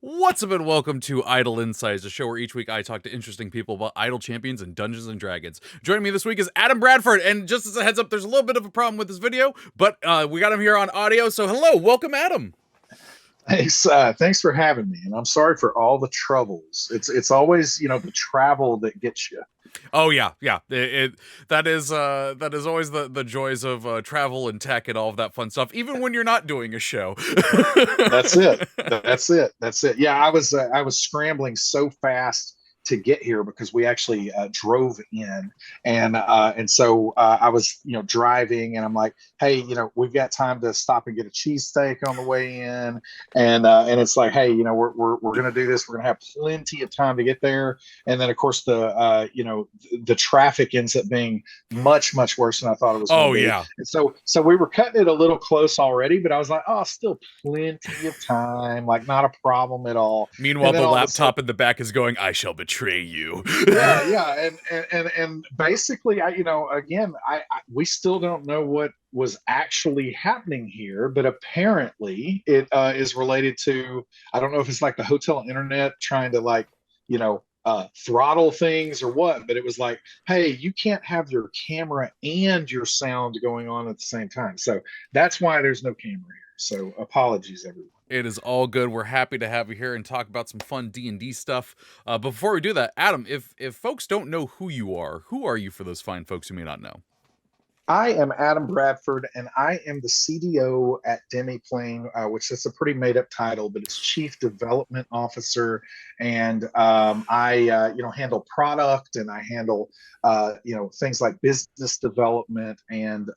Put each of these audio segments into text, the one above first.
What's up and welcome to Idle Insights, a show where each week I talk to interesting people about idle champions and Dungeons and Dragons. Joining me this week is Adam Bradford, and just as a heads up, there's a little bit of a problem with this video, but we got him here on audio, so hello, welcome Adam. Thanks for having me, and I'm sorry for all the troubles. It's always the travel that gets you. Oh yeah, that is always the joys of travel and tech and all of that fun stuff, even when you're not doing a show. That's it. That's it. Yeah, I was scrambling so fast to get here because we actually drove in, and so I was driving, and I'm like, hey, we've got time to stop and get a cheesesteak on the way in, and it's like, hey, we're gonna do this. We're gonna have plenty of time to get there, and then of course the traffic ends up being much worse than I thought it was going Oh to be. yeah. And so we were cutting it a little close already, but I was like, oh, still plenty of time, like not a problem at all. Meanwhile, And then the all of a sudden, laptop in the back is going, "I shall betray you." yeah, and basically, again, we still don't know what was actually happening here, but apparently it is related to, I don't know if it's like the hotel internet trying to throttle things or what, but it was like, hey, you can't have your camera and your sound going on at the same time. So that's why there's no camera here. So apologies, everyone. It is all good. We're happy to have you here and talk about some fun D&D stuff. Before we do that, Adam, if folks don't know who are you for those fine folks who may not know? I am Adam Bradford, and I am the CDO at Demiplane, which is a pretty made-up title, but it's Chief Development Officer. And I handle product, and I handle, things like business development and,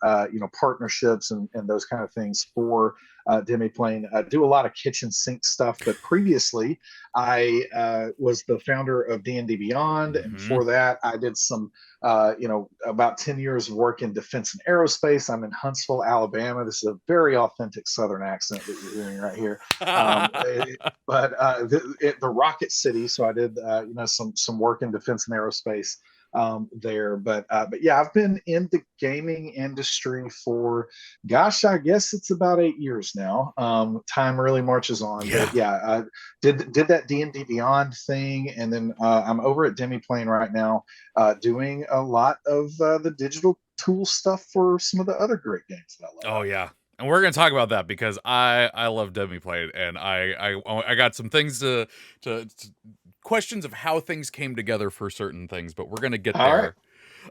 partnerships and those kind of things for Demiplane. I do a lot of kitchen sink stuff, but previously I was the founder of D&D Beyond, and Mm-hmm. before that, I did some about 10 years of work in defense and aerospace. I'm in Huntsville, Alabama. This is a very authentic Southern accent that you're hearing right here. The Rocket City. So I did, some work in defense and aerospace there. But yeah, I've been in the gaming industry for, gosh, I guess it's about 8 years now. Time really marches on. Yeah. But yeah, I did that D&D Beyond thing, and then I'm over at Demiplane right now, doing a lot of the digital tool stuff for some of the other great games that I love Oh out there. yeah. And we're gonna talk about that because I love Demiplane, and I got some things to questions of how things came together for certain things, but we're gonna get All right. there.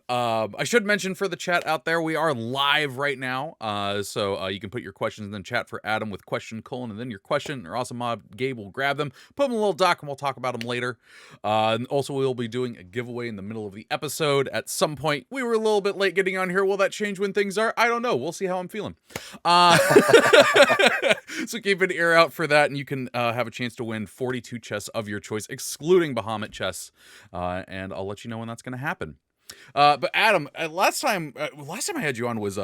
I should mention for the chat out there, we are live right now. So you can put your questions in the chat for Adam with question : and then your question, or awesome mod Gabe will grab them, put them in a little doc, and we'll talk about them later. And also, we'll be doing a giveaway in the middle of the episode at some point. We were a little bit late getting on here. Will that change when things are? I don't know. We'll see how I'm feeling. Uh, so keep an ear out for that, and you can have a chance to win 42 chests of your choice, excluding Bahamut chests. And I'll let you know when that's going to happen. But Adam, last time I had you on was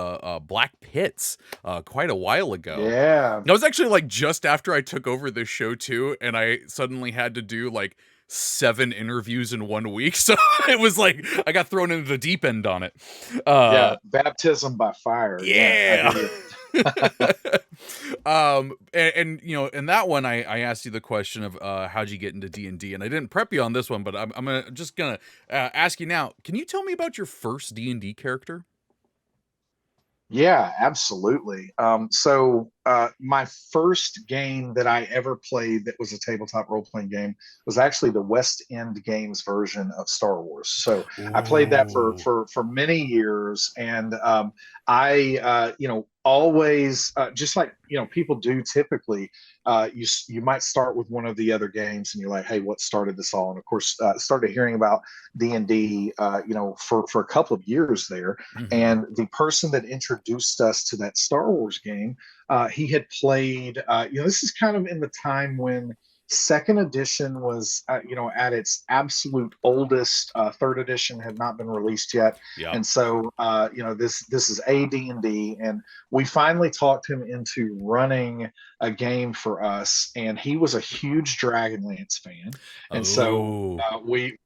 Black Pits, quite a while ago. Yeah. That was actually like just after I took over this show too, and I suddenly had to do like 7 interviews in 1 week. So it was like I got thrown into the deep end on it. Yeah. Baptism by fire. Yeah. I Yeah. hear you. And in that one, I asked you the question of how'd you get into D&D, and I didn't prep you on this one, but I'm just gonna ask you now. Can you tell me about your first D&D character? Yeah, absolutely. So my first game that I ever played that was a tabletop role playing game was actually the West End Games version of Star Wars. So I played that for Ooh. for many years, and I always, just like people do typically. You might start with one of the other games, and you're like, hey, what started this all? And of course, started hearing about D&D, for a couple of years there. Mm-hmm. And the person that introduced us to that Star Wars game, he had played, this is kind of in the time when second edition was, at its absolute oldest. Third edition had not been released yet. Yep. And so, this is AD&D, and we finally talked him into running a game for us, and he was a huge Dragonlance fan, and so Oh. we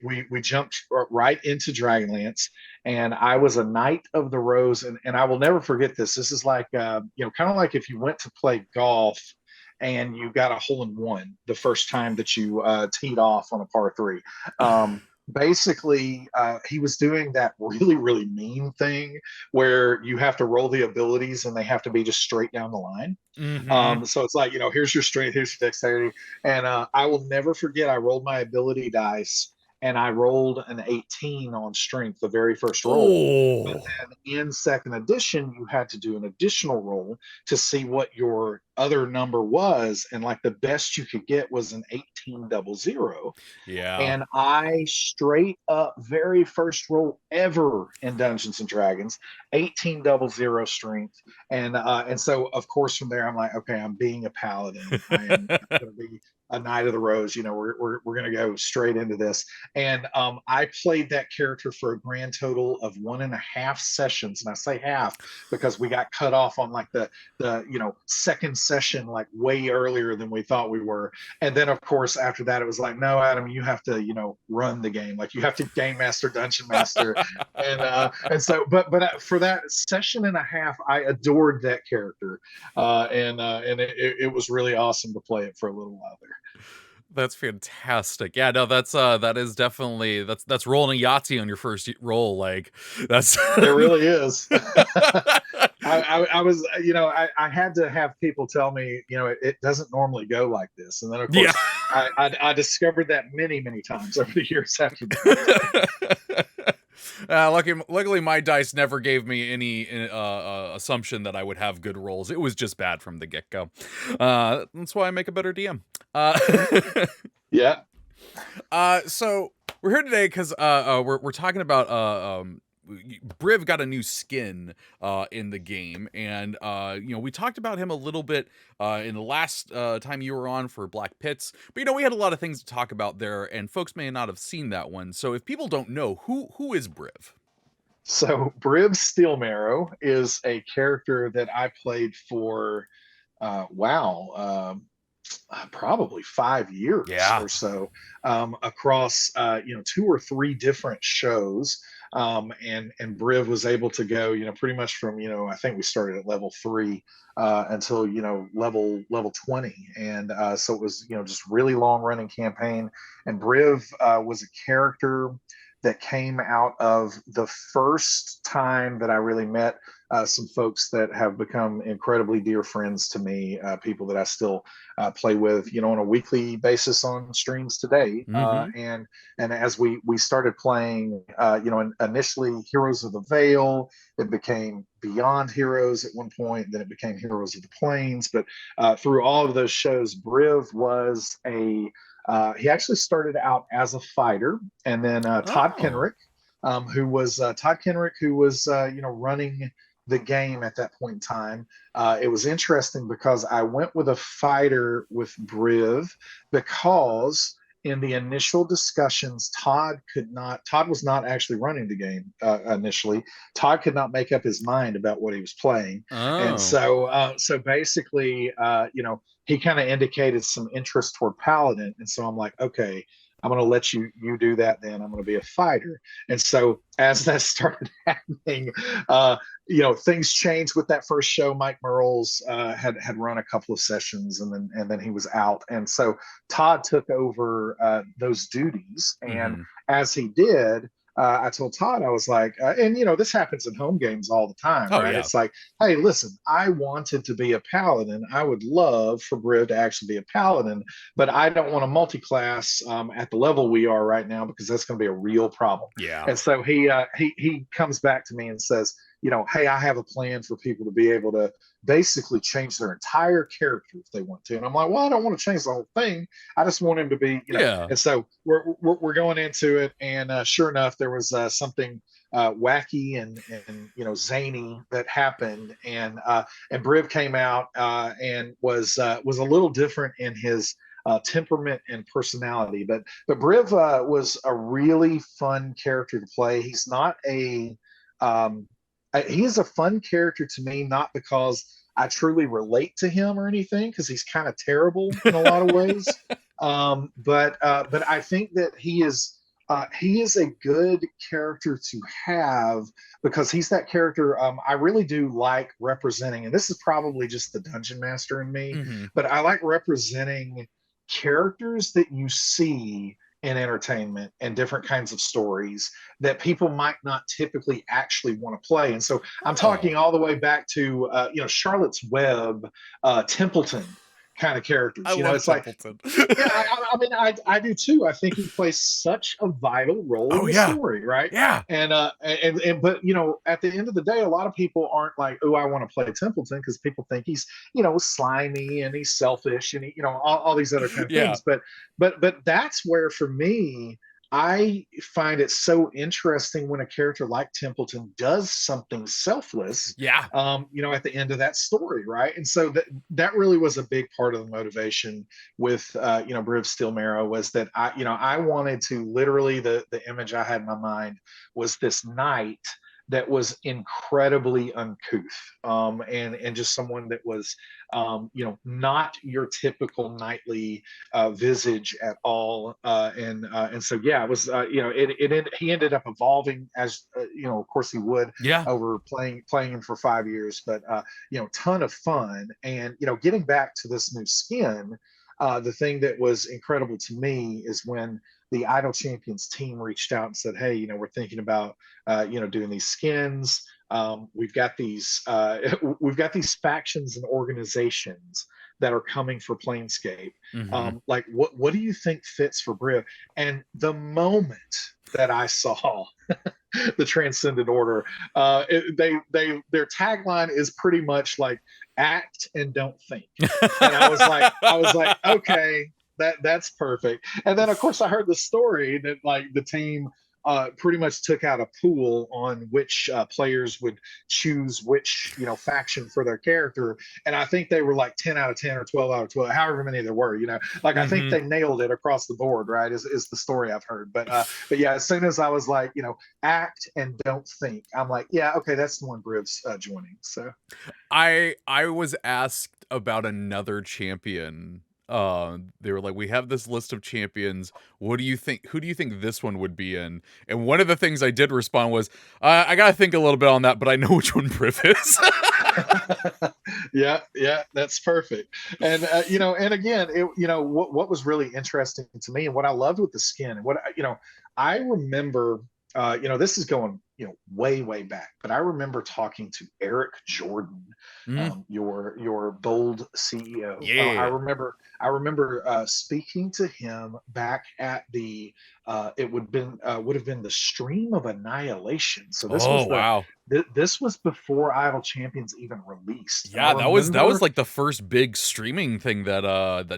jumped right into Dragonlance, and I was a Knight of the Rose, and I will never forget this. This is like, kind of like if you went to play golf and you got a hole in one the first time that you teed off on a par three. Basically, he was doing that really, really mean thing where you have to roll the abilities and they have to be just straight down the line. Mm-hmm. So it's like, here's your strength, here's your dexterity. And I will never forget, I rolled my ability dice and I rolled an 18 on strength the very first roll. But Oh. then in second edition, you had to do an additional roll to see what your other number was. And like the best you could get was an 1800. Yeah. And I straight up very first roll ever in Dungeons and Dragons, 1800 strength, and so of course from there I'm like, okay, I'm being a paladin. I'm going to be a Knight of the Rose. We're going to go straight into this, and I played that character for a grand total of 1.5 sessions, and I say half because we got cut off on like the second session like way earlier than we thought we were. And then of course after that it was like, no, Adam, you have to run the game, like you have to game master, dungeon master. And so but for that session and a half I adored that character, and it was really awesome to play it for a little while there. That's fantastic. Yeah, no, that is definitely that's rolling a Yahtzee on your first roll. Like that's It really is. I was, I had to have people tell me, it doesn't normally go like this. And then, of yeah. course, I discovered that many, many times over the years after that. Luckily, my dice never gave me any assumption that I would have good rolls. It was just bad from the get-go. That's why I make a better DM. Yeah. So we're here today because we're talking about Briv got a new skin in the game, and we talked about him a little bit in the last time you were on for Black Pits, but we had a lot of things to talk about there, and folks may not have seen that one. So if people don't know, who is Briv? So Briv Steelmarrow is a character that I played for probably 5 years Yeah. or so, across 2 or 3 different shows. And Briv was able to go pretty much from I think we started at level 3 until level 20, and so it was just really long running campaign. And Briv was a character that came out of the first time that I really met some folks that have become incredibly dear friends to me, people that I still play with, on a weekly basis on streams today. Mm-hmm. And as we started playing, initially Heroes of the Veil, it became Beyond Heroes at one point, then it became Heroes of the Plains. But through all of those shows, Briv was he actually started out as a fighter, and then Todd Kenrick, who was running the game at that point in time. It was interesting because I went with a fighter with Briv because in the initial discussions, Todd was not actually running the game initially. Todd could not make up his mind about what he was playing. And Oh. so basically, he kind of indicated some interest toward Paladin. And so I'm like, okay, I'm going to let you do that. Then I'm going to be a fighter. And so as that started happening, things changed with that first show. Mike Merles had run a couple of sessions, and then he was out. And so Todd took over those duties. And as he did, I told Todd, I was like, and this happens in home games all the time, Oh, right? yeah. It's like, hey, listen, I wanted to be a paladin. I would love for Briv to actually be a paladin, but I don't want to multi-class at the level we are right now because that's going to be a real problem. Yeah. And so he comes back to me and says, hey, I have a plan for people to be able to basically change their entire character if they want to. And I'm like, well, I don't want to change the whole thing. I just want him to be, Yeah. And so we're going into it, and sure enough, there was something wacky and zany that happened, and Briv came out and was a little different in his temperament and personality, but Briv was a really fun character to play. He's not he is a fun character to me, not because I truly relate to him or anything, because he's kind of terrible in a lot of ways. But I think that he is He is a good character to have because he's that character. I really do like representing, and this is probably just the dungeon master in me, Hmm. but I like representing characters that you see in entertainment and different kinds of stories that people might not typically actually want to play. And so I'm Oh, talking all the way back to Charlotte's Web, Templeton kind of I characters. love It's like Templeton. yeah, I mean, I do too. I think he plays such a vital role in Oh the yeah, story, right? yeah, And but at the end of the day, a lot of people aren't like, oh, I want to play Templeton because people think he's slimy and he's selfish and all these other kind of yeah, things. But that's where for me, I find it so interesting when a character like Templeton does something selfless, yeah. at the end of that story, right? And so that really was a big part of the motivation with Briv Steel Marrow was that I wanted to literally the image I had in my mind was this knight that was incredibly uncouth and just someone that was not your typical knightly visage at all and so yeah it was he ended up evolving as of course he would Yeah. over playing him for 5 years but ton of fun and getting back to this new skin the thing that was incredible to me is when the Idol Champions team reached out and said, "Hey, we're thinking about, doing these skins. We've got these, we've got these factions and organizations that are coming for Planescape. Hmm. Like, what do you think fits for Briv?" And the moment that I saw the Transcendent Order, their tagline is pretty much like act and don't think. And I was like, okay, that's perfect. And then of course I heard the story that like the team pretty much took out a pool on which players would choose which faction for their character, and I think they were like 10 out of 10 or 12 out of 12, however many there were. Like I think Hmm. they nailed it across the board. Right, is the story I've heard. But yeah, as soon as I was like, act and don't think, I'm like, yeah, okay, that's the one Briv's joining. So I was asked about another champion. They were like, "We have this list of champions. What do you think? Who do you think this one would be in?" And one of the things I did respond was, "I gotta think a little bit on that, but I know which one Briv is." yeah, that's perfect. And and again, what was really interesting to me, and what I loved with the skin, and what I remember. This is going way back, but I remember talking to Eric Jordan, Mm, your bold CEO. I yeah. remember speaking to him back at the it would have been the Stream of Annihilation. So Oh wow. this was before Idle Champions even released, and I Yeah, that was remember like the first big streaming thing that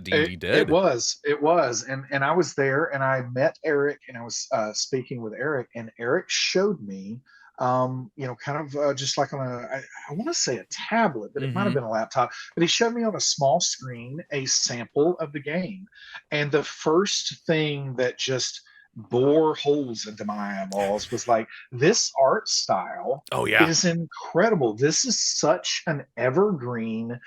D&D it did. was, and I was there, and I met Eric, and I was speaking with Eric, and Eric showed me, kind of just like on I want to say a tablet, but it might have Hmm. been a laptop, but he showed me on a small screen a sample of the game, and the first thing that just bore holes into my eyeballs was like this art style Oh yeah. is incredible. This is such an evergreen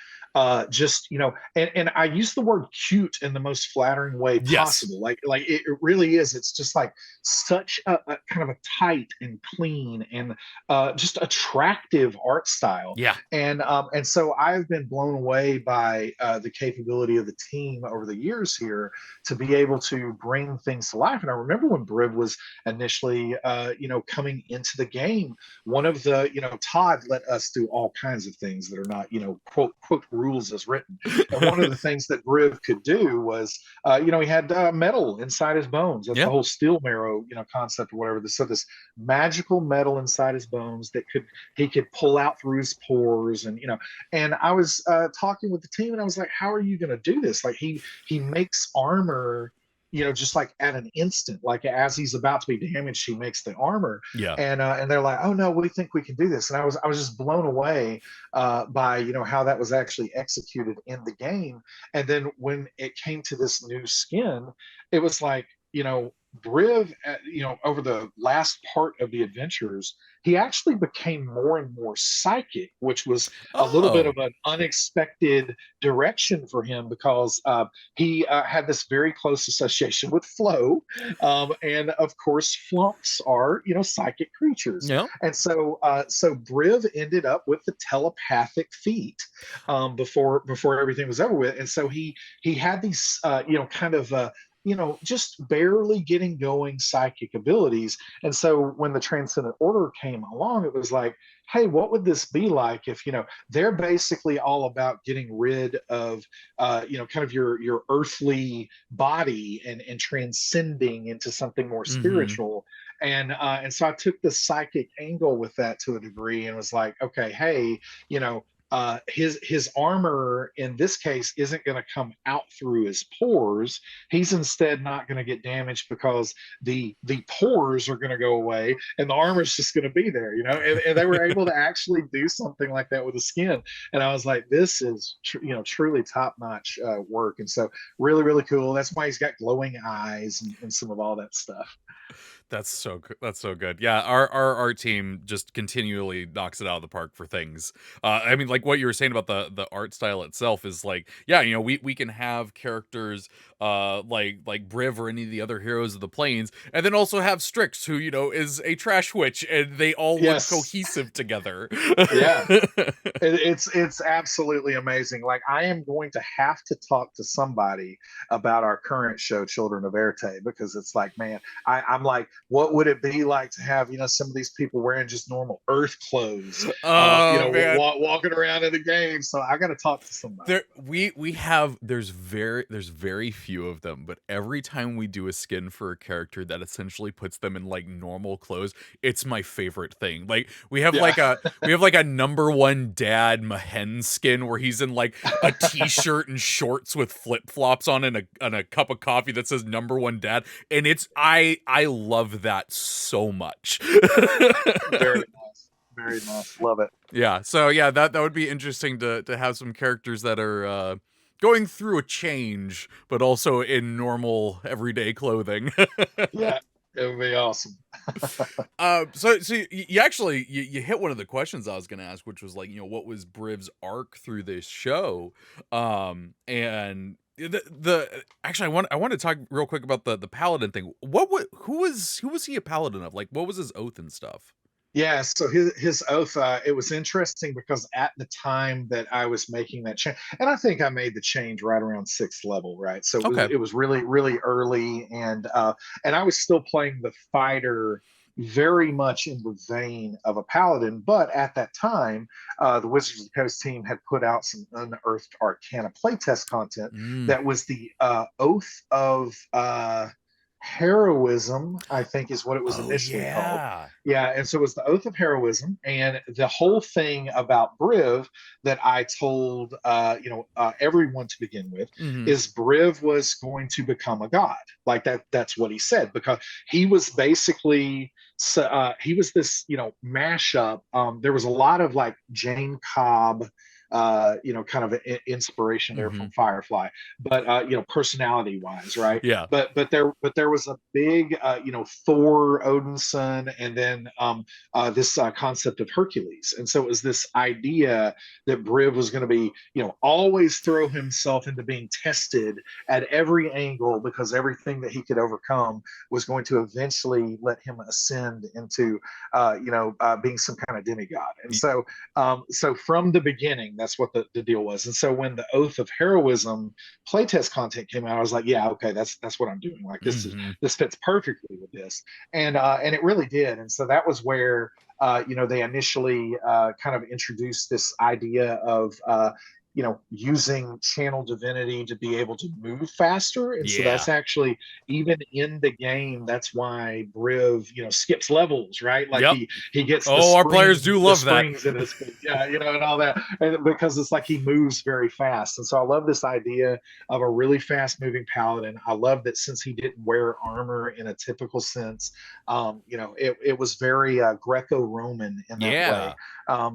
just and I use the word cute in the most flattering way Yes. possible. Like it really is. It's just like such a kind of a tight and clean and just attractive art style. Yeah. And so I've been blown away by the capability of the team over the years here to be able to bring things to life. And I remember when Briv was initially coming into the game, one of the Todd let us do all kinds of things that are not quote rules as written, and one of the things that Briv could do was he had metal inside his bones. That's the Yeah. whole steel marrow concept or whatever. So this magical metal inside his bones that he could pull out through his pores, and I was talking with the team, and I was like, how are you going to do this? Like he makes armor just like at an instant, like as he's about to be damaged, he makes the armor, Yeah. and they're like, "Oh no, we think we can do this." And I was just blown away by how that was actually executed in the game. And then when it came to this new skin, it was like Briv, over the last part of the adventures, he actually became more and more psychic, which was a little bit Oh, of an unexpected direction for him because he had this very close association with flow, and of course, flumps are psychic creatures, yeah. and so Briv ended up with the telepathic feat before everything was over with, and so he had these kind of just barely getting going psychic abilities. And so when the Transcendent Order came along, it was like, hey, what would this be like if, they're basically all about getting rid of, kind of your earthly body and transcending into something more Mm-hmm. spiritual. And so I took the psychic angle with that to a degree and was like, okay, hey, his armor in this case isn't going to come out through his pores. He's instead not going to get damaged because the pores are going to go away and the armor's just going to be there, and they were able to actually do something like that with the skin. And I was like, this is truly top notch work. And so really really cool. That's why he's got glowing eyes and some of all that stuff. That's so good. That's so good. Yeah, our art team just continually knocks it out of the park for things. I mean, like what you were saying about the art style itself is like, yeah, we can have characters like Briv or any of the other heroes of the plains, and then also have Strix, who is a trash witch, and they all look Yes. cohesive together. Yeah. It's absolutely amazing. Like I am going to have to talk to somebody about our current show, Children of Éarte, because it's like, man, I'm like, what would it be like to have some of these people wearing just normal Earth clothes, Oh man, walking around in the game? So I got to talk to somebody. we have there's very few of them, but every time we do a skin for a character that essentially puts them in like normal clothes, it's my favorite thing. Like Yeah. we have like a number one dad Mahen skin where he's in like a t-shirt and shorts with flip-flops on and a cup of coffee that says number one dad, and it's I love that so much. Very nice. Very nice. Love it. Yeah, so yeah, that would be interesting to have some characters that are going through a change, but also in normal everyday clothing. Yeah. It would be awesome. So you actually you hit one of the questions I was going to ask, which was like, what was Briv's arc through this show? And the actually I want to talk real quick about the paladin thing. Who was he a paladin of? Like, what was his oath and stuff? Yeah, so his oath, it was interesting because at the time that I was making that change, and I think I made the change right around sixth level, right? So it was Okay. it was really really early, and I was still playing the fighter very much in the vein of a paladin, but at that time, the Wizards of the Coast team had put out some unearthed Arcana playtest content Mm. that was the oath of heroism, I think is what it was Oh initially called. yeah. Yeah, and so it was the oath of heroism, and the whole thing about Briv that I told everyone to begin with Hmm. is Briv was going to become a god, like that. That's what he said because he was basically he was this mashup. There was a lot of like Jane Cobb. Kind of inspiration there Hmm. from Firefly, but personality wise, right? Yeah. But there was a big Thor Odinson, and then this concept of Hercules, and so it was this idea that Briv was going to be always throw himself into being tested at every angle because everything that he could overcome was going to eventually let him ascend into being some kind of demigod. And so from the beginning, that's what the deal was. And so when the Oath of Heroism playtest content came out, I was like, yeah, okay, that's what I'm doing. Like Hmm. this fits perfectly with this, and it really did. And so that was where they initially kind of introduced this idea of using channel divinity to be able to move faster. And so Yeah. that's actually even in the game. That's why Briv, skips levels, right? Like Yep. he gets Oh, our players do the love that. springs in his feet, yeah, and all that, and because it's like he moves very fast. And so I love this idea of a really fast moving paladin. I love that since he didn't wear armor in a typical sense, it was very Greco-Roman in that way, Yeah.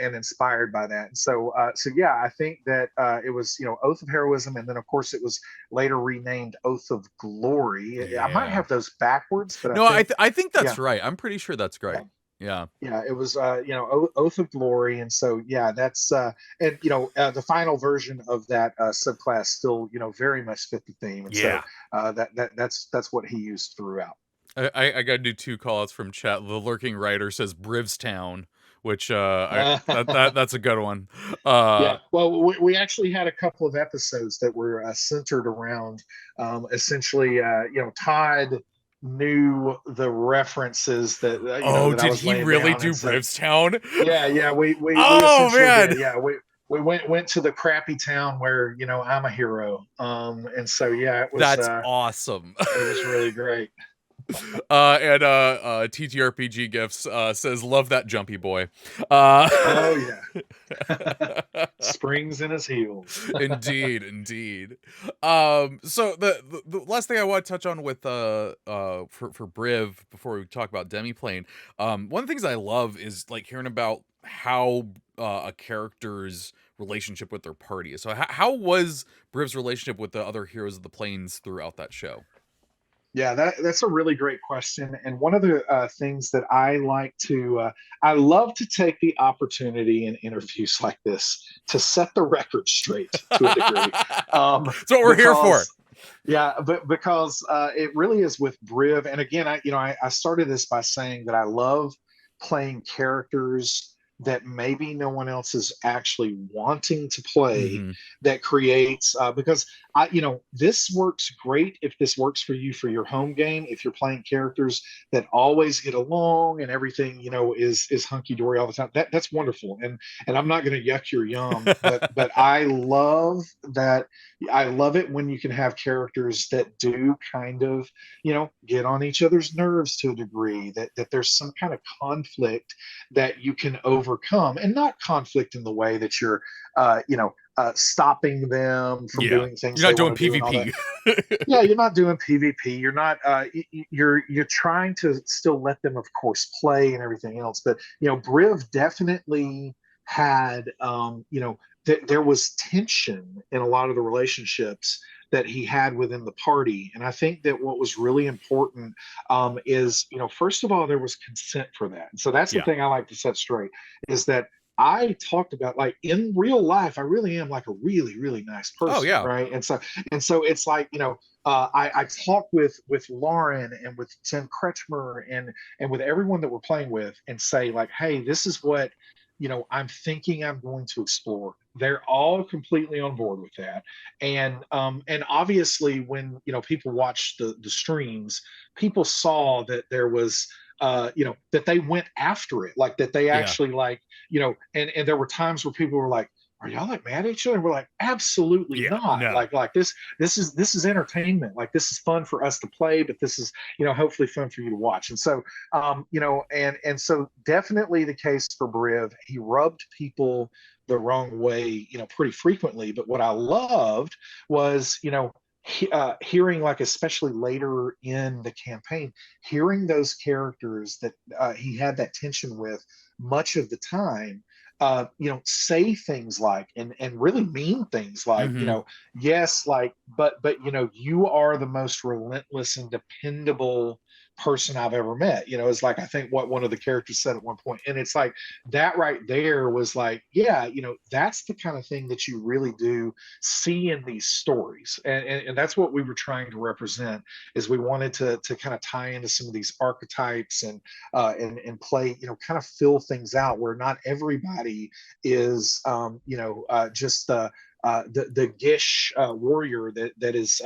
and inspired by that. And so yeah, I think that it was, Oath of Heroism, and then of course it was later renamed Oath of Glory. I might Yeah. have those backwards, but I No, think, I think yeah, that's right. I'm pretty sure that's yeah. right. Yeah. Yeah, it was Oath of Glory, and so yeah, that's and the final version of that subclass still very much fit the theme, and so Yeah. that's what he used throughout. I gotta do two call outs from chat. The lurking writer says Brivstown, which that's a good one. Yeah, well, we actually had a couple of episodes that were centered around essentially, Todd knew the references that Oh, that I did was he laying really down, do and so Brivstown? yeah, we Oh essentially man, did. Yeah, we went to the crappy town where I'm a hero, and so yeah, that's awesome. it was really great. And TTRPG gifts says love that jumpy boy. Oh yeah, springs in his heels. Indeed, indeed. So the last thing I want to touch on with for Briv before we talk about Demiplane, one of the things I love is like hearing about how a character's relationship with their party is. So how was Briv's relationship with the other heroes of the planes throughout that show? Yeah, that's a really great question. And one of the things that I love to take the opportunity in interviews like this to set the record straight to a degree. Um, That's what we're here for. because, yeah, but because it really is with Briv. And again, I started this by saying that I love playing characters that maybe no one else is actually wanting to play, Hmm. that creates because this works great if this works for you for your home game. If you're playing characters that always get along and everything, is hunky dory all the time, that's wonderful. And I'm not going to yuck your yum, but I love that. I love it when you can have characters that do kind of, get on each other's nerves to a degree, that there's some kind of conflict that you can overcome, and not conflict in the way that you're, stopping them from Yeah, doing things you're they not doing want to do and all that. PvP. Yeah, you're not doing PvP. You're not. You're trying to still let them, of course, play and everything else. But Briv definitely had. There was tension in a lot of the relationships that he had within the party, and I think that what was really important is, first of all, there was consent for that. And so that's the Yeah. thing I like to set straight, is that I talked about, like, in real life, I really am like a really, really nice Oh person, yeah. right? And so it's like, I talk with Lauren and with Tim Kretschmer and with everyone that we're playing with, and say like, hey, this is what I'm thinking I'm going to explore. They're all completely on board with that, and obviously when people watch the streams, people saw that there was that they went after it, like that they Yeah. actually, like, and there were times where people were like, are y'all like mad at each other? And we're like, absolutely Yeah. not. No. Like this is entertainment. Like, this is fun for us to play, but this is hopefully fun for you to watch. And so and so definitely the case for Briv. He rubbed people the wrong way, pretty frequently. But what I loved was, hearing, like, especially later in the campaign, hearing those characters that he had that tension with much of the time, say things like, and really mean things like, Hmm. yes, like, but you are the most relentless and dependable person I've ever met. Is like, I think what one of the characters said at one point, and it's like that right there was like, yeah, that's the kind of thing that you really do see in these stories, and that's what we were trying to represent. Is we wanted to kind of tie into some of these archetypes, and play, kind of fill things out where not everybody is, just the Gish warrior that is,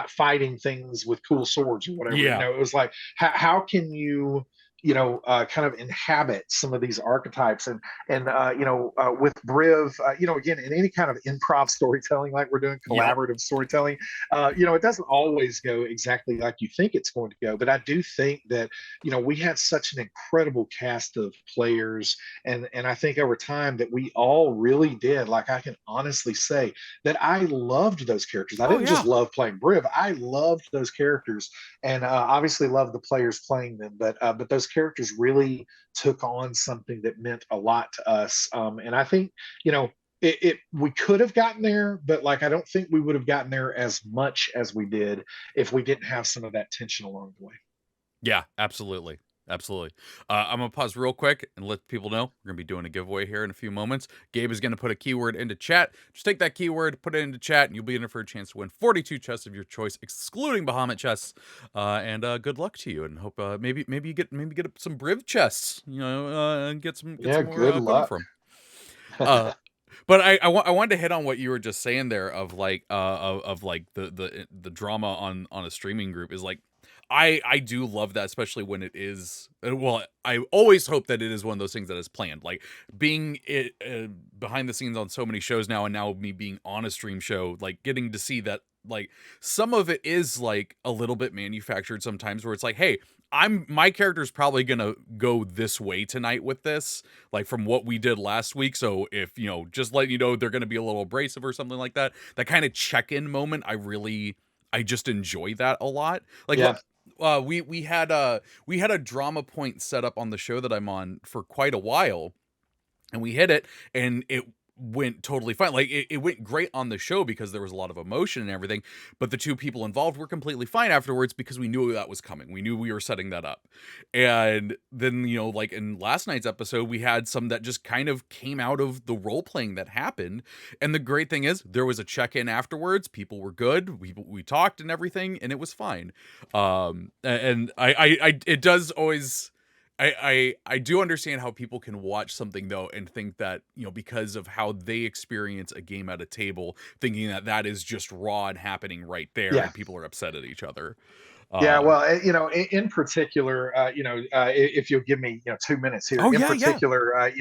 fighting things with cool swords or whatever. Yeah. It was like, how can you kind of inhabit some of these archetypes, and with Briv, again, in any kind of improv storytelling, like we're doing Yep. collaborative storytelling, it doesn't always go exactly like you think it's going to go. But I do think that we had such an incredible cast of players, and I think over time that we all really did. Like, I can honestly say that I loved those characters. I Oh didn't just yeah. love playing Briv. I loved those characters, and obviously loved the players playing them. But those characters really took on something that meant a lot to us. And I think, you know, we could have gotten there, but like I don't think we would have gotten there as much as we did if we didn't have some of that tension along the way. Yeah, absolutely. Absolutely. I'm going to pause real quick and let people know we're going to be doing a giveaway here in a few moments. Gabe is going to put a keyword into chat. Just take that keyword, put it into chat, and you'll be in for a chance to win 42 chests of your choice, excluding Bahamut chests. And good luck to you. And hope maybe you get some Briv chests, and get some Yeah, more good equipment luck. from. But I wanted to hit on what you were just saying there of like of like the drama on a streaming group is like I do love that, especially when it is well, I always hope that it is one of those things that is planned. Like being it behind the scenes on so many shows now, and now me being on a stream show, like getting to see that like some of it is like a little bit manufactured sometimes, where it's like, hey, my character's probably gonna go this way tonight with this, like from what we did last week. So if just letting you know they're gonna be a little abrasive or something like that. That kind of check-in moment, I just enjoy that a lot. Like Yeah. we had a drama point set up on the show that I'm on for quite a while, and we hit it, and it went totally fine. Like it went great on the show because there was a lot of emotion and everything, but the two people involved were completely fine afterwards because we knew that was coming. We knew we were setting that up. And then, like in last night's episode, we had some that just kind of came out of the role playing that happened. And the great thing is there was a check-in afterwards. People were good. We talked and everything, and it was fine. And I it does always I do understand how people can watch something though and think that, because of how they experience a game at a table, thinking that that is just raw and happening right there, Yeah. and people are upset at each other. Yeah, Um, well, in particular, if you'll give me, 2 minutes here, oh in yeah, yeah. particular,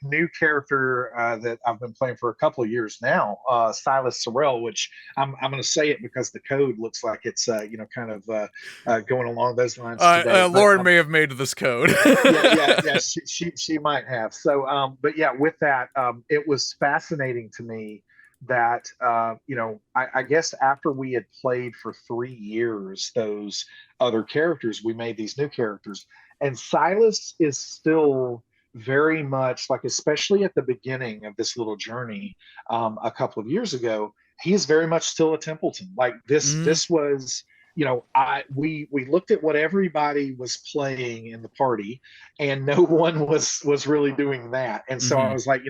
new character that I've been playing for a couple of years now, Silas Sorrell, which I'm going to say it because the code looks like it's, kind of going along those lines today. But Lauren may have made this code. yeah, she might have. So, but yeah, with that, it was fascinating to me that I guess after we had played for 3 years those other characters, we made these new characters, and Silas is still very much like, especially at the beginning of this little journey, a couple of years ago, he's very much still a Templeton. Like this, Mm, this was. We looked at what everybody was playing in the party, and no one was really doing that. And so I hmm was like,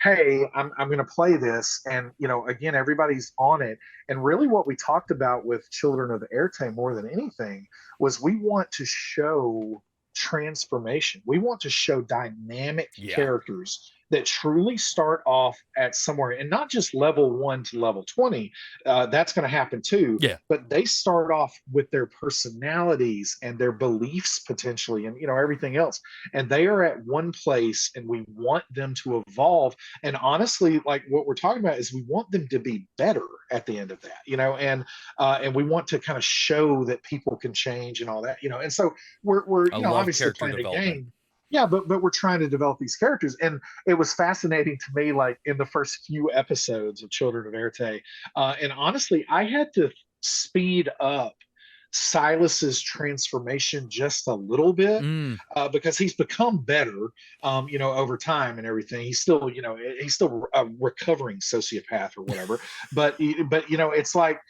hey, I'm going to play this, and again, everybody's on it. And really, what we talked about with Children of Éarte more than anything was we want to show transformation. We want to show dynamic Yeah. characters that truly start off at somewhere, and not just level 1 to level 20. That's going to happen too, Yeah. but they start off with their personalities and their beliefs potentially, and everything else, and they are at one place, and we want them to evolve. And honestly, like what we're talking about is we want them to be better at the end of that, and we want to kind of show that people can change and all that, and so we're I love obviously character playing a development. game. Yeah, but we're trying to develop these characters, and it was fascinating to me, like in the first few episodes of Children of Éarte, and honestly, I had to speed up Silas's transformation just a little bit, Mm, because he's become better, over time and everything. He's still a recovering sociopath or whatever. But it's like,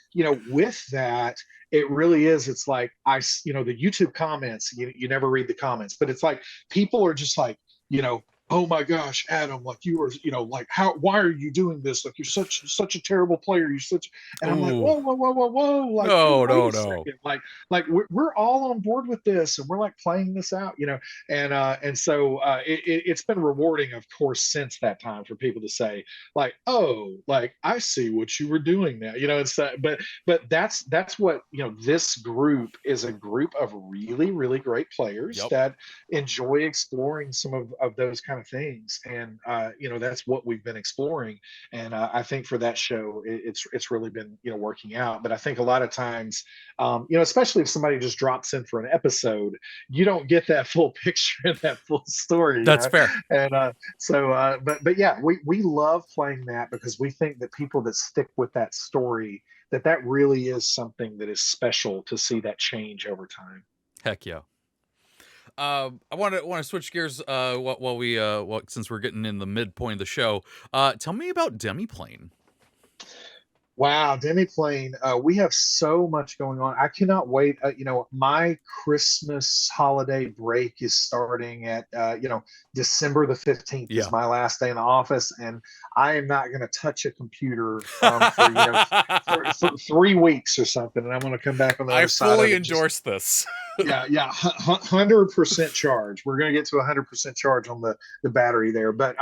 with that, it really is. It's like the YouTube comments. You never read the comments, but it's like people are just like, oh my gosh, Adam, like you are, like why are you doing this? Like you're such a terrible player. You're such, and I'm like, ooh. whoa, like, No, wait no, a no. second, like we're all on board with this, and we're like playing this out, and so it's been rewarding, of course, since that time for people to say like, oh, like I see what you were doing now, it's but that's what, this group is a group of really, really great players Yep. that enjoy exploring some of those kind of things, and that's what we've been exploring. And I think for that show, it's really been, working out. But I think a lot of times, especially if somebody just drops in for an episode, you don't get that full picture and that full story, That's fair. and but yeah, we love playing that because we think that people that stick with that story, that really is something that is special to see that change over time. Heck yeah. I want to switch gears. While we since we're getting in the midpoint of the show, tell me about Demiplane. Wow, Demiplane, we have so much going on. I cannot wait. My Christmas holiday break is starting at, December the 15th is Yeah. my last day in the office, and I am not going to touch a computer for, for 3 weeks or something. And I'm going to come back on the I other side of fully it just endorse this. yeah, 100% charge. We're going to get to 100% charge on the battery there, but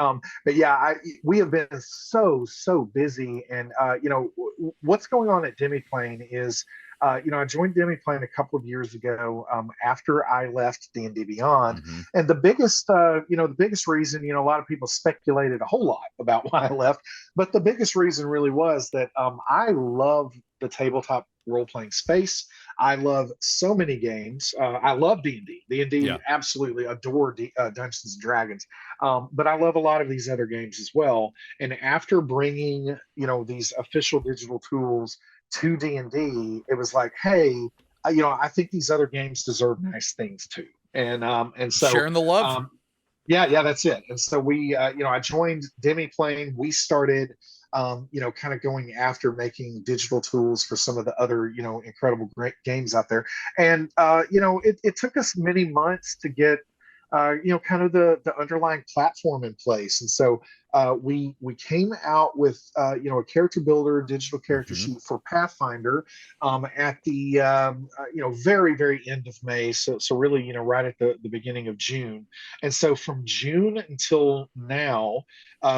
yeah, we have been so busy, and what's going on at Demiplane is. I joined Demiplane a couple of years ago after I left D&D Beyond, Mm-hmm. and the biggest reason, a lot of people speculated a whole lot about why I left, but the biggest reason really was that I love the tabletop role playing space. I love so many games. I love D&D. Yeah. D&D, absolutely adore Dungeons and Dragons. But I love a lot of these other games as well. And after bringing, these official digital tools to D&D, it was like, hey, I think these other games deserve nice things too. And so Sharing the love. um, yeah, that's it. And so I joined Demiplane. We started, kind of going after making digital tools for some of the other, incredible great games out there. And, it took us many months to get, kind of the underlying platform in place. And so we came out with, a character builder, digital character Mm-hmm. sheet for Pathfinder at the, very, very end of May. So really, right at the beginning of June. And so from June until now,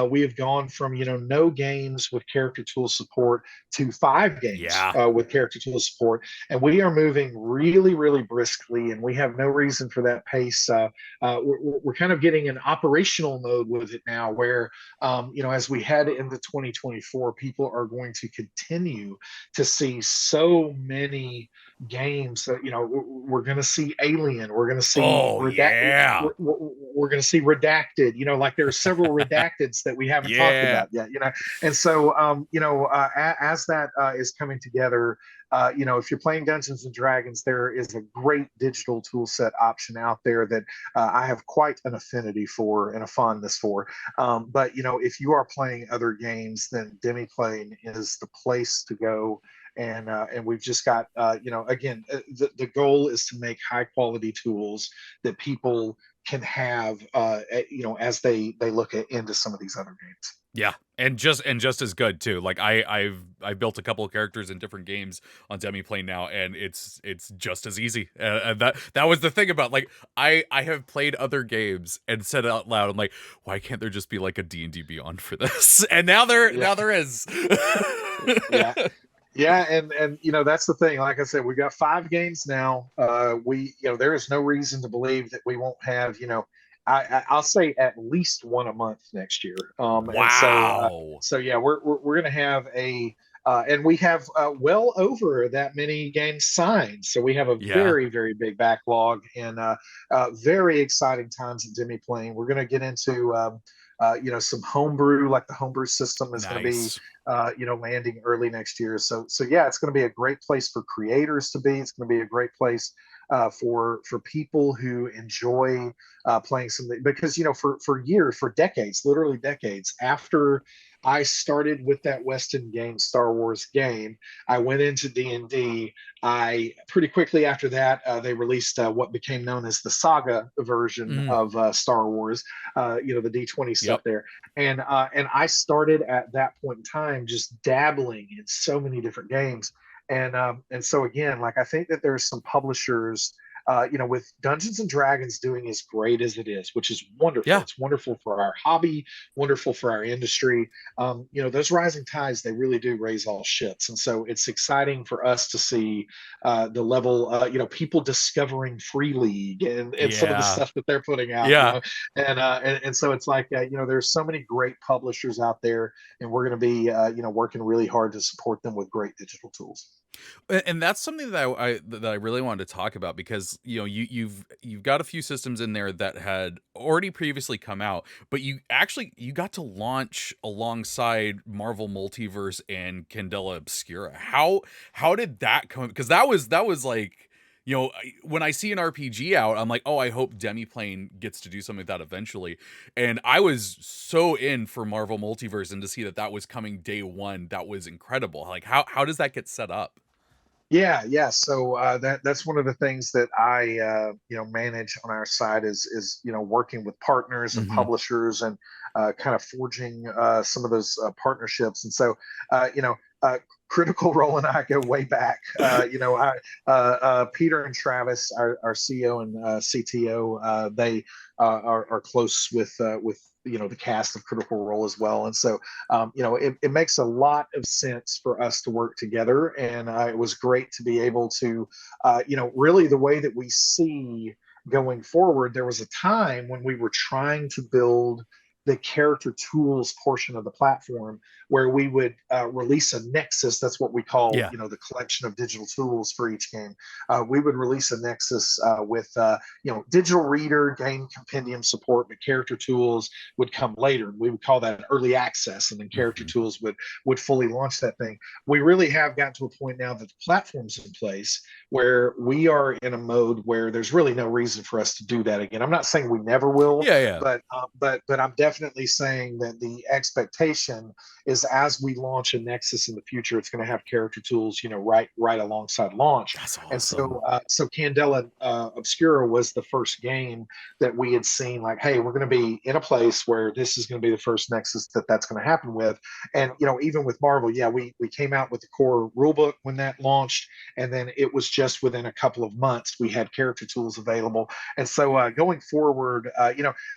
we have gone from no games with character tool support to 5 games Yeah. with character tool support, and we are moving really, really briskly, and we have no reason for that pace. We're kind of getting an operational mode with it now, where as we head into 2024, people are going to continue to see so many games that we're going to see Alien, we're going to see Oh yeah. we're going to see Redacted. Like there are several Redacteds that we haven't talked Yeah. about yet. And so as that is coming together, if you're playing Dungeons and Dragons, there is a great digital tool set option out there that I have quite an affinity for and a fondness for. But if you are playing other games, then Demiplane is the place to go. And we've just got again, the goal is to make high quality tools that people can have as they look into some of these other games. Yeah, and just as good too. Like I've built a couple of characters in different games on Demiplane now, and it's just as easy. And that was the thing about, like, I have played other games and said out loud, I'm like, why can't there just be like a D&D Beyond for this? And now there is. Yeah. Yeah, and that's the thing. Like I said, we've got 5 games now. There is no reason to believe that we won't have I'll say at least one a month next year. And so Wow. so yeah, we're gonna have and we have well over that many games signed. So we have a Yeah. very, very big backlog, and very exciting times at Demiplane. We're gonna get into some homebrew, like the homebrew system is going to be, Nice. landing early next year. So yeah, it's going to be a great place for creators to be. It's going to be a great place for people who enjoy playing something, because for years, for decades, literally decades after I started with that Weston game, Star Wars game, I went into D&D. I pretty quickly after that, they released what became known as the Saga version Mm. of Star Wars, the D20 stuff Yep. there. And I started at that point in time just dabbling in so many different games. And so again, like I think that there's some publishers, with Dungeons and Dragons doing as great as it is, which is wonderful. Yeah. It's wonderful for our hobby, wonderful for our industry. Those rising tides, they really do raise all ships. And so it's exciting for us to see the level, people discovering Free League and some of the Yeah. stuff that they're putting out, Yeah. and so it's like, there's so many great publishers out there, and we're going to be, working really hard to support them with great digital tools. And that's something that I really wanted to talk about, because you've got a few systems in there that had already previously come out, but you got to launch alongside Marvel Multiverse and Candela Obscura. How did that come? Because that was like, when I see an RPG out, I'm like, oh, I hope Demiplane gets to do something like that eventually. And I was so in for Marvel Multiverse, and to see that that was coming day one, that was incredible. Like, how does that get set up? Yeah. So that's one of the things that I manage on our side is working with partners and Hmm. publishers and kind of forging some of those partnerships. And so you know. Critical Role and I go way back. Peter and Travis, our CEO and CTO, they are close with the cast of Critical Role as well. And so it makes a lot of sense for us to work together. And it was great to be able to, really the way that we see going forward, there was a time when we were trying to build the character tools portion of the platform where we would release a nexus. That's what we call, Yeah. the collection of digital tools for each game. We would release a nexus with, digital reader, game compendium support, but character tools would come later. We would call that early access, and then character Hmm. tools would fully launch that thing. We really have gotten to a point now that the platform's in place where we are in a mode where there's really no reason for us to do that again. I'm not saying we never will, Yeah, yeah. but I'm definitely saying that the expectation is as we launch a Nexus in the future, it's going to have character tools, right alongside launch. That's And awesome. so Candela Obscura was the first game that we had seen. Like, hey, we're going to be in a place where this is going to be the first Nexus that's going to happen with. And even with Marvel, yeah, we came out with the core rulebook when that launched, and then it was just within a couple of months we had character tools available. And so going forward,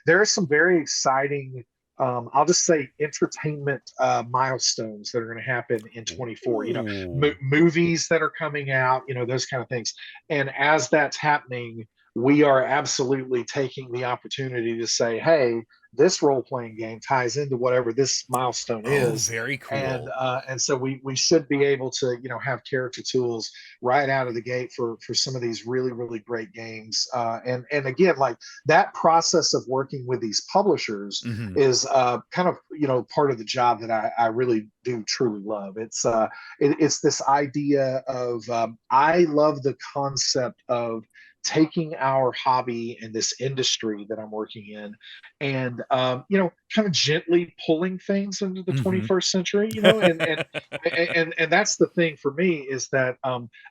there are some very exciting, I'll just say, entertainment milestones that are going to happen in 24. Ooh. Movies that are coming out, those kind of things. And as that's happening, we are absolutely taking the opportunity to say, hey, this role playing game ties into whatever this milestone Oh, is. very And cool. so we should be able to have character tools right out of the gate for some of these really really great games. And again, like that process of working with these publishers Hmm. is kind of part of the job that I really do truly love. It's this idea of I love the concept of taking our hobby and this industry that I'm working in and kind of gently pulling things into the Hmm. 21st century, and that's the thing for me is that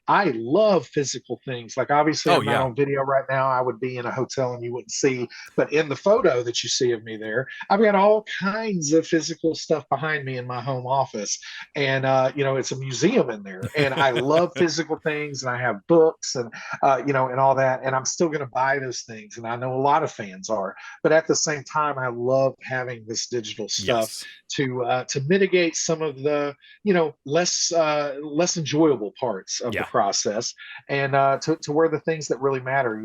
I love physical things. Like obviously Oh, I'm not yeah. on video right now. I would be in a hotel and you wouldn't see, but in the photo that you see of me there, I've got all kinds of physical stuff behind me in my home office. And it's a museum in there. And I love physical things and I have books and and all that. And I'm still gonna buy those things. And I know a lot of fans are, but at the same time, I love having this digital stuff Yes. to mitigate some of the less enjoyable parts of the Yeah. process, and to where the things that really matter,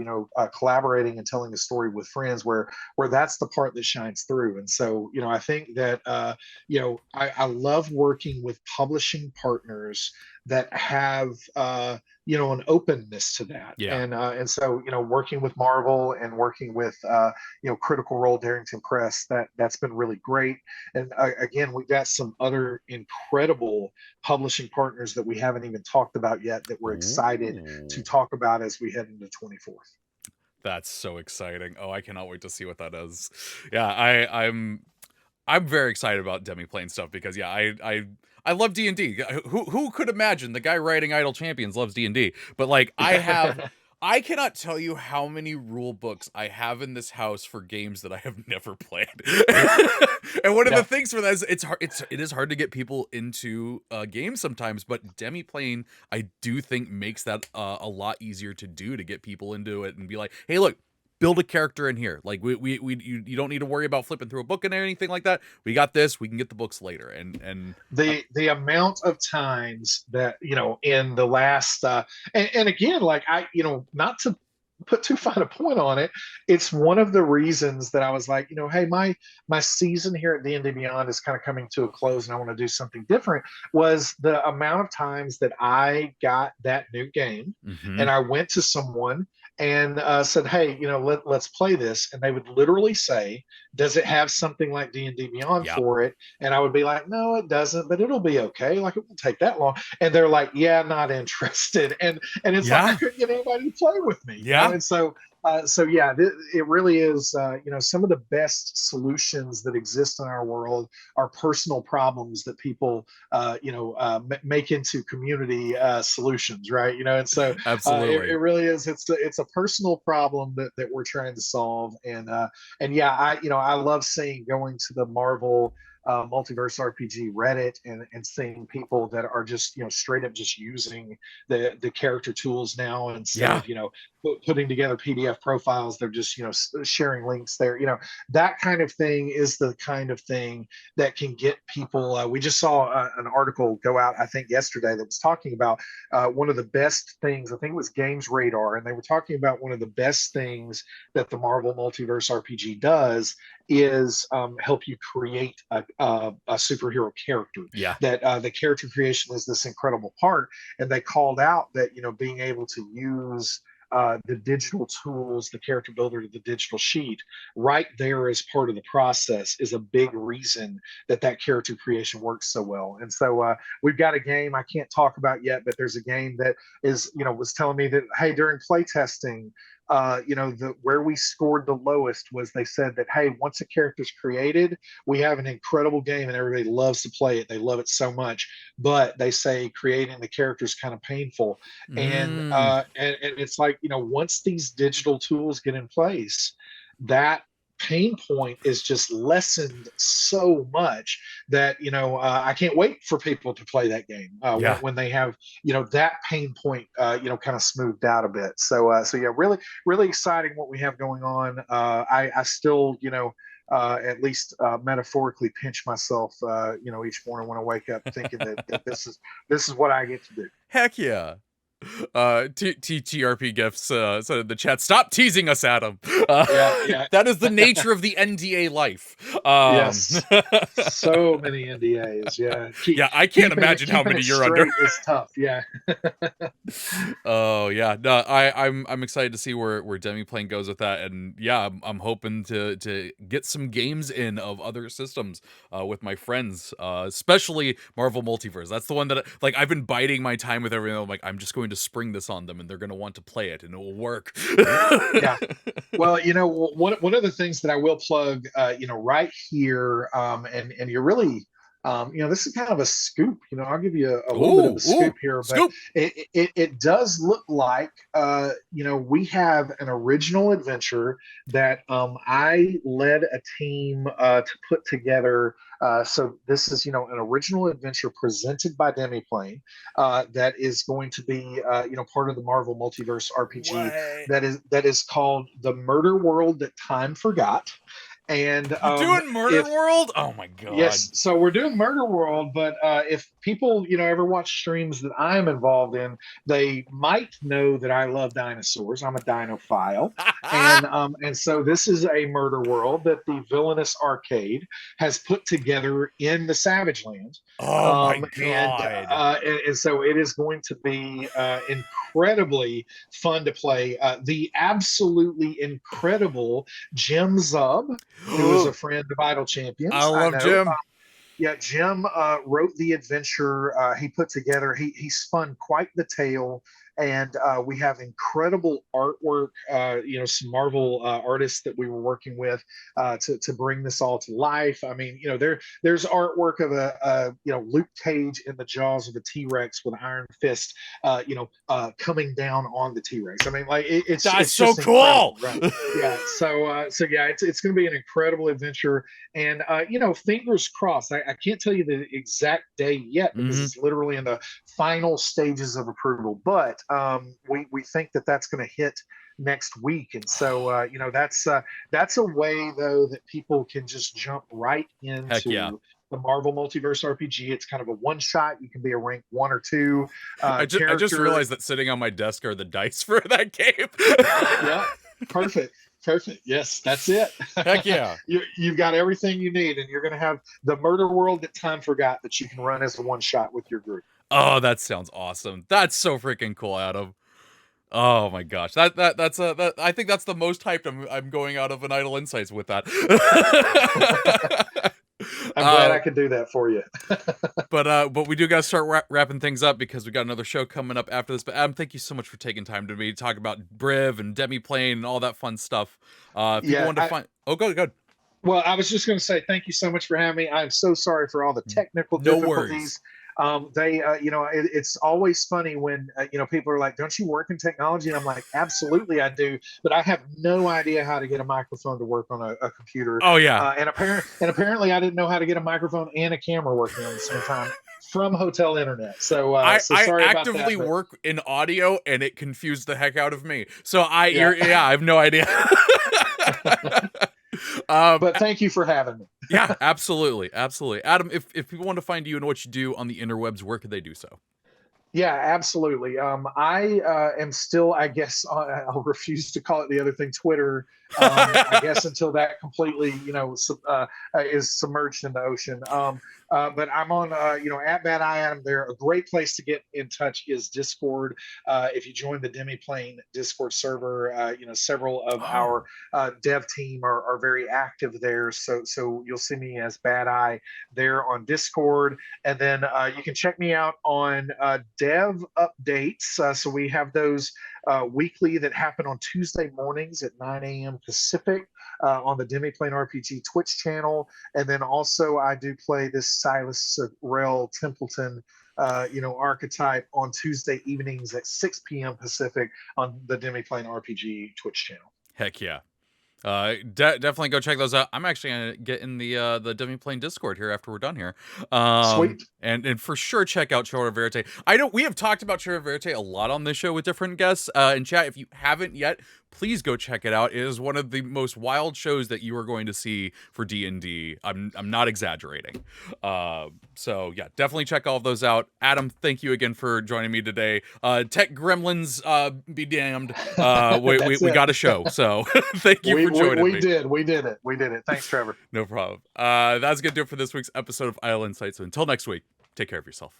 collaborating and telling a story with friends, where that's the part that shines through. And so I think that I love working with publishing partners that have an openness to that. Yeah. And so working with Marvel and working with Critical Role, Darrington Press, that's been really great. And again, we've got some other incredible publishing partners that we haven't even talked about yet that we're excited to Ooh. talk about as we head into 24. That's so exciting. Oh, I cannot wait to see what that is. Yeah, I'm very excited about Demiplane stuff because yeah, I love D&D. Who could imagine the guy writing Idle Champions loves D&D? But like I cannot tell you how many rule books I have in this house for games that I have never played. And one of the Yeah. things for that is it is hard to get people into games sometimes, but Demiplane I do think makes that a lot easier to do to get people into it and be like, hey, look, build a character in here. Like you don't need to worry about flipping through a book and anything like that. We got this. We can get the books later. And The amount of times that in the last and again, like I not to put too fine a point on it, it's one of the reasons that I was like, hey, my season here at D&D Beyond is kind of coming to a close, and I want to do something different. Was the amount of times that I got that new game, Mm-hmm. and I went to someone and said, hey, let's play this, and they would literally say, does it have something like D&D Beyond Yep. for it? And I would be like, no, it doesn't, but it'll be okay. Like, it won't take that long. And they're like, yeah, not interested. And it's like I Yeah. couldn't get anybody to play with me, Yeah. And so yeah, it really is. Some of the best solutions that exist in our world are personal problems that people, make into community solutions, right? And so it Absolutely. really is. It's a personal problem that we're trying to solve, and yeah, I love seeing going to the Marvel multiverse RPG Reddit and seeing people that are just straight up just using the character tools now instead Yeah. of putting together PDF profiles. They're just sharing links there. That kind of thing is the kind of thing that can get people. We just saw an article go out, I think yesterday, that was talking about one of the best things. I think it was Games Radar, and they were talking about one of the best things that the Marvel Multiverse RPG does is help you create a superhero character. Yeah. That the character creation is this incredible part, and they called out that being able to use the digital tools, the character builder, the digital sheet, right there as part of the process is a big reason that character creation works so well. And so we've got a game I can't talk about yet, but there's a game that is, was telling me that, hey, during playtesting, where we scored the lowest was they said that, hey, once a character's created, we have an incredible game and everybody loves to play it. They love it so much, but they say creating the character is kind of painful. Mm. And it's like, once these digital tools get in place, that pain point is just lessened so much that I can't wait for people to play that game Yeah. when they have that pain point kind of smoothed out a bit. So yeah, really really exciting what we have going on. I still at least metaphorically pinch myself each morning when I wake up thinking that this is what I get to do. Heck yeah. TTRP gifts said in the chat, stop teasing us, Adam. Yeah, yeah. That is the nature of the NDA life. Yes, so many NDAs. Yeah, Yeah, I can't imagine how keeping many it you're under. straight is tough. Yeah. Oh yeah, no, I'm excited to see where Demiplane goes with that, and yeah, I'm hoping to get some games in of other systems with my friends, especially Marvel Multiverse. That's the one that like I've been biding my time with everyone. I'm like, I'm just going to spring this on them, and they're going to want to play it, and it will work. Yeah. Well, one of the things that I will plug, right here, and you're really, this is kind of a scoop. I'll give you a little bit of a scoop here, but Scoop. it does look like, we have an original adventure that I led a team to put together. So this is, an original adventure presented by Demiplane that is going to be, part of the Marvel Multiverse RPG What? that is called The Murder World That Time Forgot. And You're doing Murder if World? Oh my god. Yes, so we're doing Murder World, but if people, ever watch streams that I'm involved in, they might know that I love dinosaurs. I'm a dinophile, and so this is a murder world that the Villainous Arcade has put together in the Savage Land, Oh my and, god. and so it is going to be incredibly fun to play. The absolutely incredible Jim Zub, who is a friend of Idle I Champions. I love know. Jim. Yeah, Jim wrote the adventure. He put together. He spun quite the tale, and we have incredible artwork. Some Marvel artists that we were working with to bring this all to life. I mean, there's artwork of a Luke Cage in the jaws of a T Rex with an iron fist, coming down on the T Rex. I mean, like That's it's so just incredible, cool. right? Yeah. So yeah, it's going to be an incredible adventure. And fingers crossed. I can't tell you the exact day yet because Mhm. it's literally in the final stages of approval. But we think that that's going to hit next week, and so that's a way though that people can just jump right Heck yeah. into the Marvel Multiverse RPG. It's kind of a one shot. You can be a rank 1 or 2 I just realized that sitting on my desk are the dice for that game. Yeah, perfect. Perfect. Yes, that's it. Heck yeah. You've got everything you need, and you're going to have the murder world that time forgot that you can run as a one shot with your group. Oh, that sounds awesome. That's so freaking cool, Adam. Oh my gosh, that I think that's the most hyped I'm going out of an Idle Insights with that. I'm glad I could do that for you. but we do got to start wrapping things up because we got another show coming up after this. But Adam, thank you so much for taking time to talk about Briv and Demi-Plane and all that fun stuff. If you want to find, go. Well, I was just going to say thank you so much for having me. I'm so sorry for all the technical difficulties. Worries. It's always funny when people are like, "Don't you work in technology?" And I'm like, "Absolutely, I do," but I have no idea how to get a microphone to work on a computer. Oh yeah, and apparently, I didn't know how to get a microphone and a camera working on the same time from hotel internet. So I actively work in audio, and it confused the heck out of me. So I have no idea. But thank you for having me. Yeah, absolutely. Adam, if people want to find you and what you do on the interwebs, where could they do so? Yeah, absolutely. I am still, I guess, I'll refuse to call it the other thing, Twitter. I guess until that completely, is submerged in the ocean. But I'm on, at Bad Eye Adam there. A great place to get in touch is Discord. If you join the Demi-Plane Discord server, several of our dev team are very active there. So you'll see me as Bad Eye there on Discord. And then you can check me out on dev updates. So we have those weekly that happen on Tuesday mornings at 9 a.m. Pacific on the Demi-Plane RPG Twitch channel. And then also I do play this Silas Rel Templeton archetype on Tuesday evenings at 6 p.m. Pacific on the Demi-Plane RPG Twitch channel. Heck yeah. Definitely go check those out. I'm actually gonna get in the Demi-Plane Discord here after we're done here. Sweet. And for sure check out Children of Éarte. I know we have talked about Children of Éarte a lot on this show with different guests. In chat, if you haven't yet, please go check it out. It is one of the most wild shows that you are going to see for D&D. I'm not exaggerating. So yeah, definitely check all of those out. Adam, thank you again for joining me today. Tech Gremlins, be damned. We got a show, so thank you for joining me. We did it. Thanks, Trevor. No problem. That's gonna do it for this week's episode of Idle Insights. So until next week, take care of yourself.